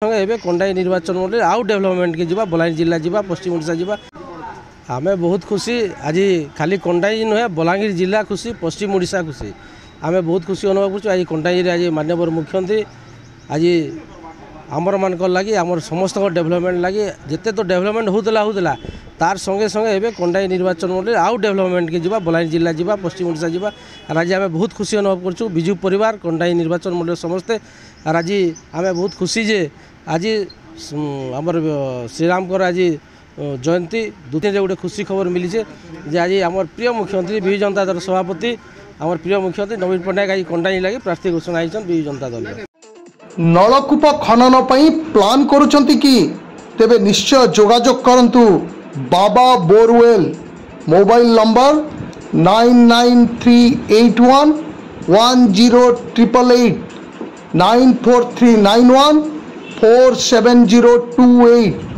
ए कंडाई निर्वाचन मंडल आउ डेवलपमेंट के जीवा बलांगीर जिला जीवा पश्चिम ओडिशा जीवा आमे बहुत खुशी आज खाली कंडाई नुहे बलांगीर जिला खुशी पश्चिम ओडिशा खुशी आमे बहुत खुशी अनुभव कर आज कंडाई आज माननीय मुख्यमंत्री आज आमर मान लगी आमर समस्त डेवलपमेंट लगी जिते तो डेवलपमेंट होता तार संगे संगे एवं कंडाई निर्वाचन मंडल आउ डेवलपमेंट के जीवा बलांगीर जिला जीवा पश्चिम ओडिशा जीवा आज आम बहुत खुशी अनुभव कर बिजु परिवार कंडाई निर्वाचन मंडल समस्ते आज आम बहुत खुशी जे आज आमर श्रीराम आज जयंती द्वितीय गोटे खुशी खबर मिली जे आज आम प्रिय मुख्यमंत्री विजु जनता दल सभापति आम प्रिय मुख्यमंत्री नवीन पट्टनायक आज कंडाई लगी प्रार्थी घोषणा होती विजु जनता दल नलकूप खनन पई प्लान करुचंती कि तेबे निश्चय जोगाजोग करंतु बाबा बोरवेल मोबाइल नंबर 9938110888 94391 47028।